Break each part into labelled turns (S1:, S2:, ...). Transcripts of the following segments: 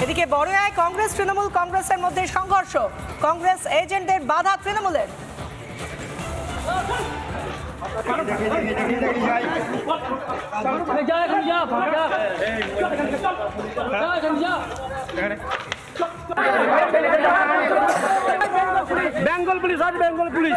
S1: এদিকে বড়ুয়ায় কংগ্রেস তৃণমূল কংগ্রেসের মধ্যে সংঘর্ষ, কংগ্রেস এজেন্টদের বাধা তৃণমূলের।
S2: বেঙ্গল পুলিশ আজ বেঙ্গল পুলিশ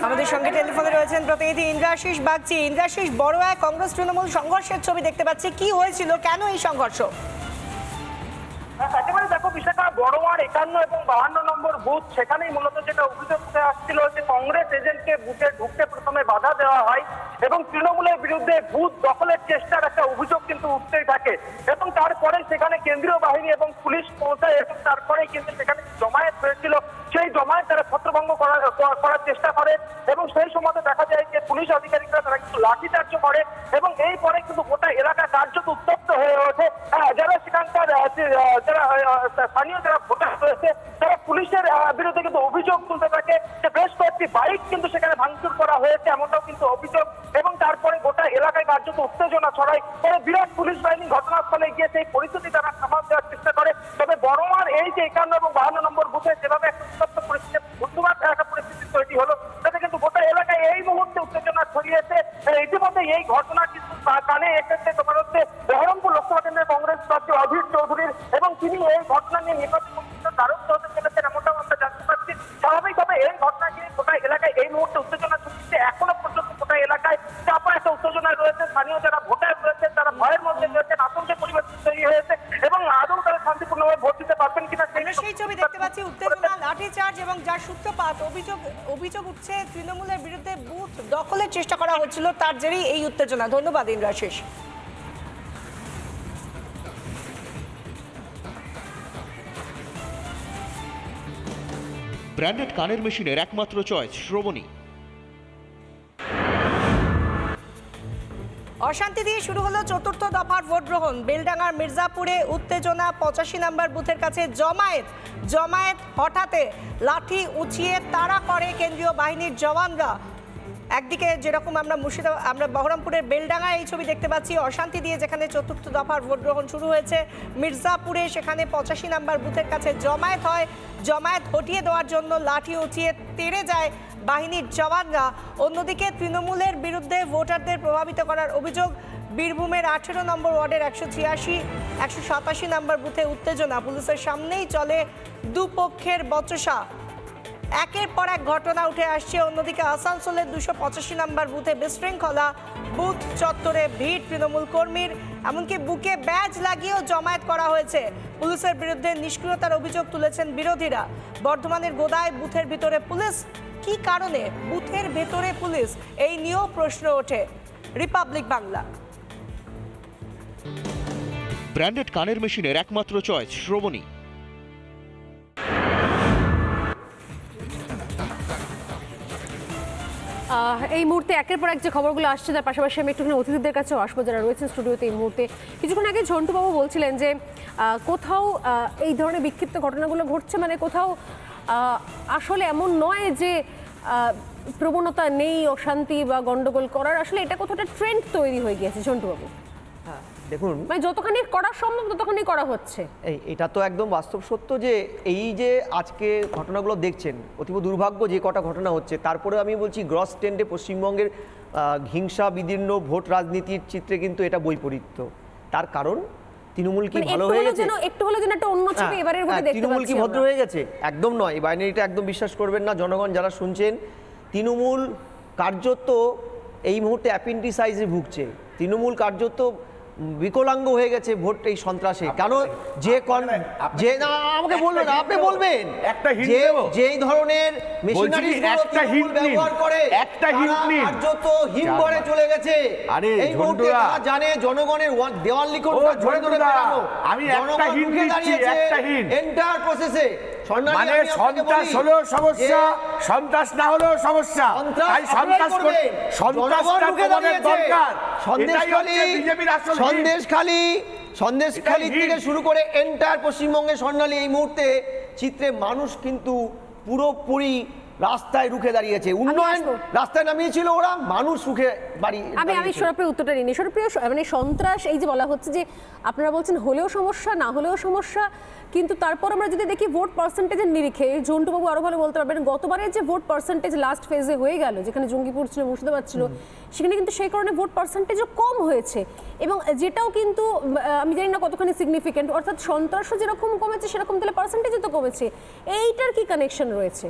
S1: আমাদের সঙ্গে টেলিফোনে রয়েছেন প্রতিনিধি ইন্দ্রাশিস বাগচি। ইন্দ্রাশিস, বড়ুয়ায় কংগ্রেস তৃণমূল সংঘর্ষের ছবি দেখতে পাচ্ছি, কি হয়েছিল, কেন এই সংঘর্ষ?
S3: একেবারে দেখো বিশাখা, বড়োয়ার 51 এবং 52 নম্বর বুথ, সেখানেই মূলত যেটা অভিযোগ উঠে আসছিল যে কংগ্রেস এজেন্টকে বুথে ঢুকতে প্রথমে বাধা দেওয়া হয় এবং তৃণমূলের বিরুদ্ধে বুথ দখলের চেষ্টার একটা অভিযোগ কিন্তু উঠতেই থাকে এবং তারপরে সেখানে কেন্দ্রীয় বাহিনী এবং পুলিশ পৌঁছায় এবং তারপরেই কিন্তু সেখানে জমায়েত হয়েছিল। সেই জমায়েত তারা ছত্রভঙ্গ করার চেষ্টা করে এবং সেই সময় দেখা যায় যে পুলিশ আধিকারিকরা তারা কিন্তু লাঠিচার্জ করে এবং এই পরে কিন্তু গোটা এলাকা কার্যত উত্তপ্ত হয়ে ওঠে। যারা সেখানকার যারা স্থানীয় যারা ভোটার রয়েছে তারা পুলিশের বিরুদ্ধে কিন্তু অভিযোগ তুলতে থাকে যে বেশ কয়েকটি বাইক কিন্তু সেখানে ভাঙচুর করা হয়েছে, এমনটাও কিন্তু অভিযোগ এবং তারপরে গোটা এলাকায় কার্যত উত্তেজনা ছড়ায়। পরে বিরাট পুলিশ বাহিনী ঘটনাস্থলে গিয়ে সেই পরিস্থিতি তারা সামাল দেওয়ার চেষ্টা করে। তবে বড়োয়ার এই যে 51 এবং 52 নম্বর বুথে যেভাবে একটা উত্তপ্ত পরিস্থিতি বুধবার একটা পরিস্থিতি তৈরি হলো, তাতে কিন্তু গোটা এলাকায় এই মুহূর্তে উত্তেজনা ছড়িয়েছে। ইতিমধ্যে এই ঘটনা কিন্তু কানে এসেছে তোমার হচ্ছে বহরমপুর লোকসভা কেন্দ্রের কংগ্রেস প্রার্থী অধীর চৌধুরীর এবং তিনি এই ঘটনা নিয়ে নিকট দ্বারস্থ হতে চলেছেন, এমনটাও আমরা জানতে পারছি। স্বাভাবিকভাবে এই ঘটনা নিয়ে গোটা এলাকায় এই মুহূর্তে উত্তেজনা ছড়িয়েছে। এখনো পর্যন্ত গোটা এলাকায় চাপা একটা উত্তেজনায় রয়েছে। স্থানীয় যারা ভোটার রয়েছেন তারা ভয়ের মধ্যে রয়েছেন, আতঙ্কের পরিবেশ তৈরি হয়েছে এবং আদৌ তারা শান্তিপূর্ণভাবে ভোট দিতে পারবেন কিনা
S1: সেই ছবি দেখতে পাচ্ছি, উত্তেজনা, লাঠিচার্জ এবং যার সূত্রপাত অভিযোগ উঠছে তৃণমূলের বিরুদ্ধে বুথ দখলের চেষ্টা করা হচ্ছিল, তার জেরেই এই উত্তেজনা। ধন্যবাদ ইন্দ্রাশিস।
S4: ব্র্যান্ডেড কানের মেশিনের একমাত্র চয়েস শ্রবণী।
S1: অশান্তি দিয়ে শুরু হলো চতুর্থ দফার ভোট গ্রহণ। বেলডাঙ্গার মির্জাপুরে উত্তেজনা, 85 নম্বর বুথের কাছে জমায়েত হঠাতে লাঠি উঁচিয়ে তাড়া করে কেন্দ্রীয় বাহিনীর জওয়ানরা। একদিকে যেরকম আমরা বহরমপুরের বেলডাঙ্গায় এই ছবি দেখতে পাচ্ছি, অশান্তি দিয়ে যেখানে চতুর্থ দফার ভোট গ্রহণ শুরু হয়েছে মির্জাপুরে, সেখানে 85 নম্বর বুথের কাছে জমায়েত হয়। জমায়েত হটিয়ে দেওয়ার জন্য লাঠি উঁচিয়ে তেড়ে যায় বাহিনীর জওয়ানরা। অন্যদিকে তৃণমূলের বিরুদ্ধে ভোটারদের প্রভাবিত করার অভিযোগ। বীরভূমের 18 নম্বর ওয়ার্ডের 186, 187 নম্বর বুথে উত্তেজনা, পুলিশের সামনেই চলে দুপক্ষের বচসা। একের পর এক ঘটনা উঠে আসছে। অন্যদিকে আসানসোলের 285 নম্বর বুথে বিশৃঙ্খলা, বুথ চত্বরে ভিড় তৃণমূল কর্মীর, এমনকি বুকে ব্যাজ লাগিয়েও জমায়েত করা হয়েছে। পুলিশের বিরুদ্ধে নিষ্ক্রিয়তার অভিযোগ তুলেছেন বিরোধীরা। বর্ধমানের গোদায় বুথের ভিতরে পুলিশ, কি কারণে বুথের ভেতরে পুলিশ, এই নিয়েও প্রশ্ন ওঠে। রিপাবলিক বাংলা।
S4: ব্র্যান্ডেড কানের মেশিনের একমাত্র চয়েস শ্রবণী।
S5: এই মুহূর্তে একের পর এক যে খবরগুলো আসছে তার পাশাপাশি আমি একটুখানি অতিথিদের কাছেও আসবো যারা রয়েছেন স্টুডিওতে এই মুহূর্তে। কিছুক্ষণ আগে ঝন্টুবাবু বলছিলেন যে কোথাও এই ধরনের বিক্ষিপ্ত ঘটনাগুলো ঘটছে, মানে কোথাও আসলে এমন নয় যে প্রবণতা নেই অশান্তি বা গন্ডগোল করার, আসলে এটা কোথাও ট্রেন্ড তৈরি হয়ে গিয়েছে ঝন্টুবাবু।
S6: হ্যাঁ দেখুন,
S5: মানে যতখানি করা সম্ভব ততখানি করা হচ্ছে।
S6: এটা তো একদম বাস্তব সত্য যে এই যে আজকে ঘটনাগুলো দেখছেন, অতীব দুর্ভাগ্য যে কটা ঘটনা হচ্ছে, তারপরে আমি বলছি গ্রস ট্রেন্ডে পশ্চিমবঙ্গের হিংসা বিদীর্ণ ভোট রাজনীতির চিত্রে কিন্তু এটা বৈপরীত্য। তার কারণ তৃণমূল কি ভালো হয়ে গেছে,
S5: একটু হলো যেন একটা অন্য ছবি এবারের ভোটে দেখতে পাচ্ছি।
S6: তৃণমূল কি ভদ্র হয়ে গেছে? একদম নয়। এই বাইনারিটা একদম বিশ্বাস করবেন না জনগণ যারা শুনছেন। তৃণমূল কার্যত এই মুহূর্তে অ্যাপেন্ডিসাইজে ভুগছে। তৃণমূল কার্যত বিকলাঙ্গ হয়ে গেছে ভোট এই সন্ত্রাসে। কেন যে না আমাকে বলবেন, আপনি বলবেন যেই ধরনের মেশিনারি ব্যবহার করে কার্যত হিমঘরে চলে গেছে। এই মুহূর্তে তারা জানে জনগণের দেওয়াল লিখন ধরে ধরে বেড়ানো, আমি একটা হিন্ট দিচ্ছি, একটা হিন্ট এন্টার প্রসেসে। মানে সন্ত্রাস হলো সমস্যা, সন্ত্রাস না হলেও সমস্যা। তাই সন্ত্রাসটা তোমাদের দরকার। সন্দেশখালী থেকে শুরু করে এন্টার পশ্চিমবঙ্গের স্বর্ণালী এই মুহূর্তে চিত্রে মানুষ কিন্তু পুরোপুরি রাস্তায় রুখে দাঁড়িয়েছে, উন্নয়ন রাস্তায় নামিয়েছিল ওরা, মানুষ রুখে বাড়ি।
S5: আমি সৌরভের উত্তরটা নিই। সৌরভপ্রিয়, মানে সন্ত্রাস এই যে বলা হচ্ছে যে আপনারা বলছেন হলেও সমস্যা না হলেও সমস্যা, কিন্তু তারপর আমরা যদি দেখি ভোট পার্সেন্টেজের নিরিখে ঝন্টুবাবু আরো ভালো বলতে পারবেন, গতবারের যে ভোট পার্সেন্টেজ লাস্ট ফেজে হয়ে গেল, যেখানে জঙ্গিপুর ছিল, মুর্শিদাবাদ ছিল, সেখানে কিন্তু সেই কারণে ভোট পার্সেন্টেজও কম হয়েছে, এবং যেটাও কিন্তু আমি জানি না কতখানি সিগনিফিকেন্ট, অর্থাৎ সন্ত্রাসও যেরকম কমেছে সেরকম তাহলে পার্সেন্টেজও তো কমেছে। এইটার কি কানেকশন রয়েছে?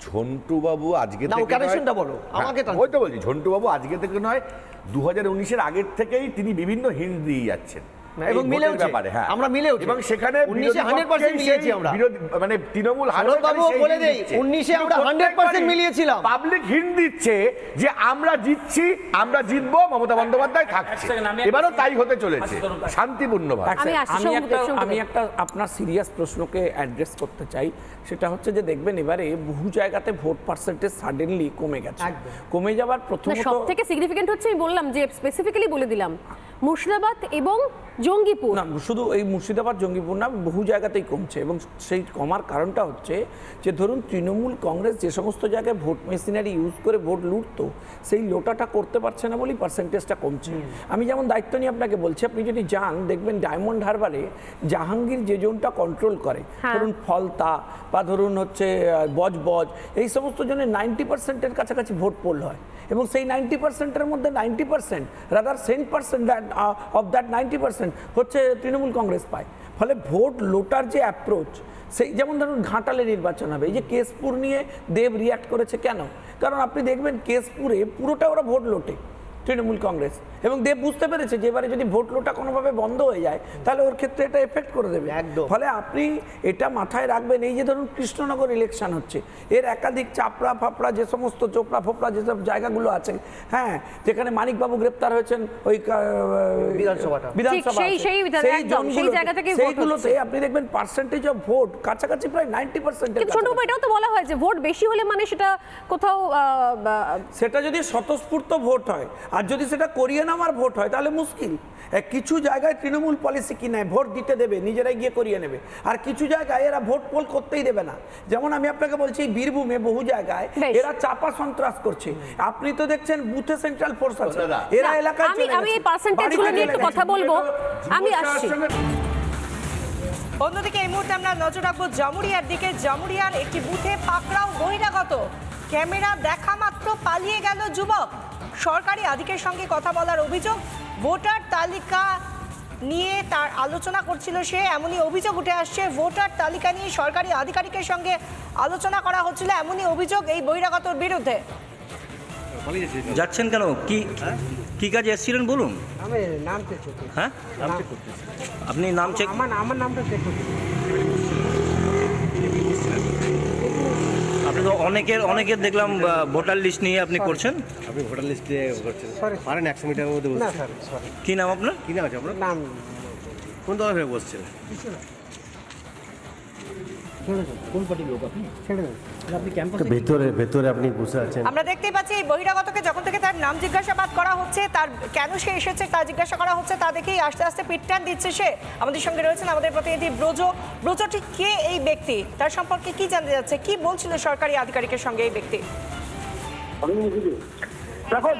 S2: ঝন্টুবাবু আজকে থেকে
S6: কানেকশনটা বলো আমাকে।
S2: ওই তো বলছি, ঝন্টুবাবু আজকে থেকে নয়, 2019-এর আগের থেকেই তিনি বিভিন্ন হিন্ট দিয়ে যাচ্ছেন
S6: এবং মিলেও ব্যাপারে। হ্যাঁ, আমরা মিলেও, এবং সেখানে 100% মিলিয়েছি আমরা,
S2: মানে তৃণমূল
S6: বাবু বলে দেই 19-এ আমরা 100% মিলিয়েছিলাম।
S2: পাবলিক হিন্ট দিচ্ছে যে আমরা জিতছি, আমরা জিতবো, মমতা বন্দ্যোপাধ্যায় থাকছে, এবারও তাই হতে চলেছে শান্তিপূর্ণভাবে।
S7: আমি একটা আপনার সিরিয়াস প্রশ্নকে অ্যাড্রেস করতে চাই, সেটা হচ্ছে যে দেখবেন এবারে বহু জায়গাতে ভোট পার্সেন্টেজ সাডেনলি কমে গেছে। কমে যাবার প্রথম
S5: সবথেকে সিগনিফিকেন্ট হচ্ছে, আমি বললাম যে স্পেসিফিক্যালি বলে দিলাম, মুর্শিদাবাদ এবং জঙ্গিপুর।
S7: না, শুধু এই মুর্শিদাবাদ জঙ্গিপুর না, বহু জায়গাতেই কমছে, এবং সেই কমার কারণটা হচ্ছে যে ধরুন তৃণমূল কংগ্রেস যে সমস্ত জায়গায় ভোট মেশিনারি ইউজ করে ভোট লুটতো, সেই লোটাটা করতে পারছে না বলেই পার্সেন্টেজটা কমছে। আমি যেমন দায়িত্ব নিয়ে আপনাকে বলছি, আপনি যদি যান দেখবেন ডায়মন্ড হারবারে জাহাঙ্গীর যে জোনটা কন্ট্রোল করে, ধরুন ফলতা বা ধরুন হচ্ছে বজবজ, এই সমস্ত জনে 90%-এর কাছাকাছি ভোট পোল হয়, এবং সেই 90%-এর মধ্যে 90% রাদার 10% অফ দ্যাট 90% হচ্ছে তৃণমূল কংগ্রেস পায়। ফলে ভোট লোটার যে অ্যাপ্রোচ, সেই যেমন ধরুন ঘাটালে নির্বাচন হবে, এই যে কেশপুর নিয়ে দেব রিয়াক্ট করেছে কেন? কারণ আপনি দেখবেন কেশপুরে পুরোটা ওরা ভোট লোটে তৃণমূল কংগ্রেস, এবং দেব বুঝতে পেরেছে যে এবারে যদি ভোট লোটা কোনোভাবে বন্ধ হয়ে যায় তাহলে ওর ক্ষেত্রে এটা এফেক্ট করে দেবে একদম। ফলে আপনি এটা মাথায় রাখবেন, এই যে ধরুন কৃষ্ণনগর ইলেকশন হচ্ছে, এর একাধিক চাপড়া ফাপড়া যে সমস্ত চোপড়া ফোপড়া যেসব জায়গাগুলো আছে, হ্যাঁ, যেখানে মানিকবাবু গ্রেপ্তার হয়েছেন ওই বিধানসভা, সেইগুলোতে আপনি দেখবেন পার্সেন্টেজ অফ ভোট কাছাকাছি প্রায় 90%।
S5: এটাও তো বলা হয় যে ভোট বেশি হলে মানে সেটা কোথাও,
S7: সেটা যদি স্বতঃস্ফূর্ত ভোট হয়, আর যদি সেটা করিয়ে নামার ভোট হয় তাহলে মুশকিল। কিছু জায়গায় তৃণমূল পলিসি কি নেয়, ভোট দিতে দেবে, নিজেরাই গিয়ে করিয়ে নেবে, আর কিছু জায়গায় এরা ভোট পোল করতেই দেবে না। যেমন আমি আপনাকে বলছি, বীরভূমে বহু জায়গায় এরা চাপা সন্ত্রাস করছে, আপনি তো দেখছেন বুথে সেন্ট্রাল ফোর্স আছে, এরা এলাকায়
S5: আমি এই পার্সেন্টেজগুলো নিয়ে একটু কথা বলবো, আমি আসছি।
S1: অন্যদিকে এই মুহূর্তে আমরা নজর রাখবো জামুরিয়ার দিকে। জামুরিয়ার একটি বুথে পাকড়াও বহিরাগত, ক্যামেরা দেখা মাত্র পালিয়ে গেল যুবক। সরকারি আধিকারিকের সঙ্গে কথা বলার অভিযোগ, ভোটার তালিকা নিয়ে তার আলোচনা করছিল সে, এমনই অভিযোগ উঠে আসছে। ভোটার তালিকা নিয়ে সরকারি আধিকারিকের সঙ্গে আলোচনা করা হচ্ছিল, এমনই অভিযোগ এই বহিরাগতর বিরুদ্ধে।
S8: যাচ্ছেন কেন, কি কাজে এসেছিলেন বলুন?
S9: আমি নাম চেক করতে।
S8: হ্যাঁ, আপনি নাম চেক,
S9: আমার নামটা চেক করতে।
S8: আপনি তো অনেকের দেখলাম ভোটার লিস্ট নিয়ে আপনি করছেন।
S10: আপনি ভোটার লিস্ট নিয়ে করছেন, পারেন 100 মিটারের মধ্যে?
S9: না স্যার, সরি।
S8: কি নাম আপনার?
S10: কি নাম আছে আপনার?
S9: নাম
S10: কোন দলের হয়ে বসছেন?
S9: কোন পার্টির লোক আপনি? ছেড়ে দেন। আপনি ক্যাম্পাসে
S10: ভেতরে আপনি বসে আছেন।
S1: আমরা দেখতেই পাচ্ছি এই বহিরাগতকে যখন থেকে তার নাম জিজ্ঞাসাবাদ করা হচ্ছে, তার কেন সে এসেছে তা জিজ্ঞাসা করা হচ্ছে, তা দেখেই আস্তে আস্তে পিটটান দিচ্ছে সে। আমাদের সঙ্গে রয়েছেন আমাদের প্রতিনিধি ব্রজ। ঠিক কে এই ব্যক্তি, তার সম্পর্কে কি জানতে যাচ্ছে, কি বলছিল সরকারি আধিকারিকের সঙ্গে এই ব্যক্তি?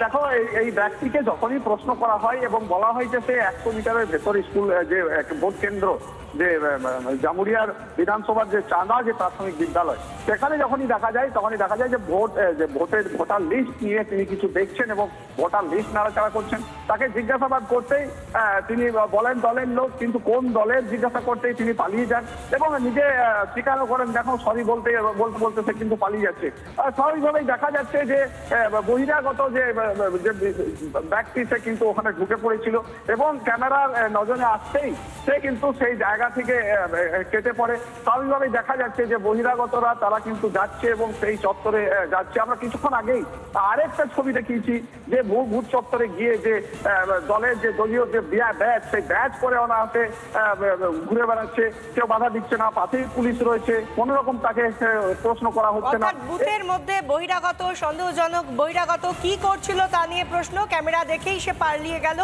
S3: দেখো এই ব্যক্তিকে যখনই প্রশ্ন করা হয় এবং বলা হয় যে সে 100 মিটারের ভেতর স্কুল যে ভোট কেন্দ্র, যে জামুরিয়ার বিধানসভার যে চাঁদা যে প্রাথমিক বিদ্যালয়, সেখানে যখনই দেখা যায় তখনই দেখা যায় যে ভোটার লিস্ট নিয়ে তিনি কিছু দেখছেন এবং ভোটার লিস্ট নাড়াচাড়া করছেন। তাকে জিজ্ঞাসাবাদ করতেই তিনি বলেন দলের লোক, কিন্তু কোন দলের জিজ্ঞাসা করতেই তিনি পালিয়ে যান এবং নিজে স্বীকারও করেন, দেখো সরি বলতে সে কিন্তু পালিয়ে যাচ্ছে। স্বাভাবিকভাবেই দেখা যাচ্ছে যে বহিরাগত যে ব্যক্তি সে কিন্তু ওখানে ঢুকে পড়েছিল এবং ক্যামেরার নজরে আসতেই সে কিন্তু সেই জায়গা থেকে কেটে পড়ে। স্বাভাবিকভাবেই দেখা যাচ্ছে যে বহিরাগতরা তারা কিন্তু যাচ্ছে এবং সেই চত্বরে যাচ্ছে। আমরা কিছুক্ষণ আগেই আরেকটা ছবি দেখিয়েছি যে বুথ চত্বরে গিয়ে যে দলের যে দলীয় যে ব্যাচ, সেই ব্যাচ করে ওরা হাতে ঘুরে বেড়াচ্ছে, কেউ বাধা দিচ্ছে না, পাশেই পুলিশ রয়েছে, কোন রকম তাকে প্রশ্ন করা হচ্ছে না।
S1: বুথের মধ্যে বহিরাগত, সন্দেহজনক বহিরাগত কি করছিল তা নিয়ে প্রশ্ন, ক্যামেরা দেখেই সে পালিয়ে গেল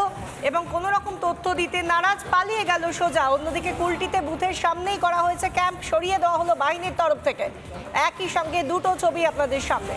S1: এবং কোন রকম তথ্য দিতে নারাজ, পালিয়ে গেল সোজা। অন্যদিকে কুলটিতে বুথের সামনেই করা হয়েছে ক্যাম্প, সরিয়ে দেওয়া হলো বাহিনীর তরফ থেকে। একই সঙ্গে দুটো ছবি আপনাদের সামনে।